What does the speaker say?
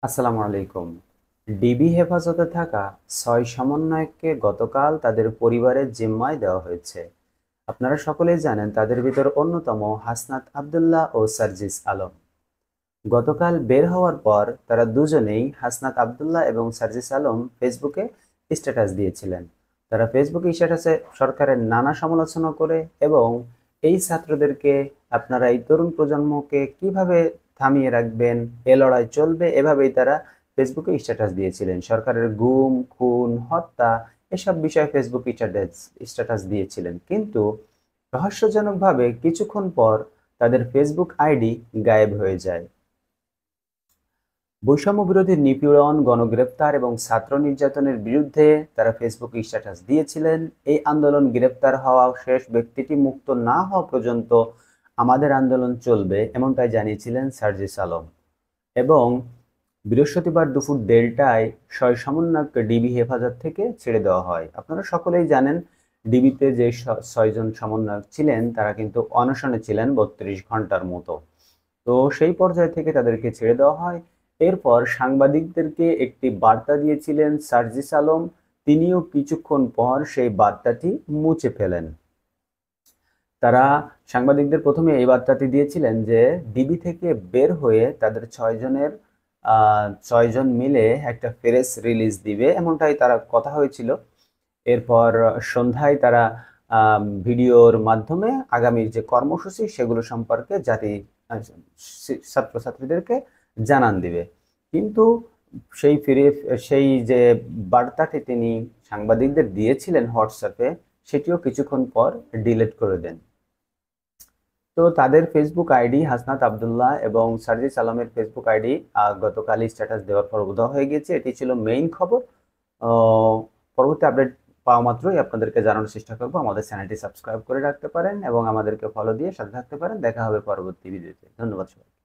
আসসালামু আলাইকুম। ডিবি হেফাজতে থাকা ৬ সমন্বয়ককে গতকাল তাদের পরিবারের জিম্মায় দেওয়া হয়েছে। আপনারা সকলেই জানেন তাদের ভিতর অন্যতম হাসনাত আব্দুল্লাহ ও সার্জিস আলম। গতকাল বের হওয়ার পর তারা দুজনেই হাসনাত আব্দুল্লাহ এবং সার্জিস আলম ফেসবুকে স্ট্যাটাস দিয়েছিলেন। তারা ফেসবুকে স্ট্যাটাসে সরকারের নানা সমালোচনা করে এবং এই ছাত্রদেরকে আপনারা এই তরুণ প্রজন্মকে কিভাবে থামিয়ে রাখবেন, এ লড়াই চলবে, এভাবেই তারা ফেসবুকে স্ট্যাটাস দিয়েছিলেন। সরকারের গুম, খুন, হত্যা এসব বিষয়ে ফেসবুকে স্ট্যাটাস দিয়েছিলেন। কিন্তু রহস্যজনকভাবে কিছুক্ষণ পর তাদের ফেসবুক আইডি গায়েব হয়ে যায়। বৈষম্য বিরোধী নিপীড়ন, গণগ্রেফতার এবং ছাত্র নির্যাতনের বিরুদ্ধে তারা ফেসবুকে স্ট্যাটাস দিয়েছিলেন। এই আন্দোলন গ্রেফতার হওয়া শেষ ব্যক্তিটি মুক্ত না হওয়া পর্যন্ত আমাদের আন্দোলন চলবে, এমনটাই জানিয়েছিলেন সার্জিস আলম। এবং বৃহস্পতিবার দুপুর ১:৩০টায় ৬ সমন্বয়ককে ডিবি হেফাজত থেকে ছেড়ে দেওয়া হয়। আপনারা সকলেই জানেন ডিবিতে যে ৬ জন সমন্বয়ক ছিলেন তারা কিন্তু অনশনে ছিলেন ৩২ ঘন্টার মতো। তো সেই পর্যায় থেকে তাদেরকে ছেড়ে দেওয়া হয়। এরপর সাংবাদিকদেরকে একটি বার্তা দিয়েছিলেন সার্জিস আলম। তিনিও কিছুক্ষণ পর সেই বার্তাটি মুছে ফেলেন। তারা সাংবাদিকদের প্রথমে এই বার্তাটি দিয়েছিলেন যে ডিবি থেকে বের হয়ে তাদের ৬ জনের ৬ জন মিলে একটা প্রেস রিলিজ দিবে, এমনটাই তারা কথা হয়েছিল। এরপর সন্ধ্যায় তারা ভিডিওর মাধ্যমে আগামীর যে কর্মসূচি সেগুলো সম্পর্কে ছাত্রছাত্রীদেরকে জানান দিবে। কিন্তু সেই যে বার্তাটি তিনি সাংবাদিকদের দিয়েছিলেন হোয়াটসঅ্যাপে, সেটিও কিছুক্ষণ পর ডিলিট করে দেন। তো তাদের ফেসবুক আইডি হাসনাত আব্দুল্লাহ এবং সার্জিস আলমের ফেসবুক আইডি গতকালই স্ট্যাটাস দেওয়ার পর উধাও হয়ে গেছে। এটি ছিল মেইন খবর। আহ, পরবর্তী আপডেট পাওয়া মাত্রই আপনাদেরকে জানানোর চেষ্টা করবো। আমাদের চ্যানেলটি সাবস্ক্রাইব করে রাখতে পারেন এবং আমাদেরকে ফলো দিয়ে সাথে থাকতে পারেন। দেখা হবে পরবর্তী ভিডিওতে। ধন্যবাদ সবাই।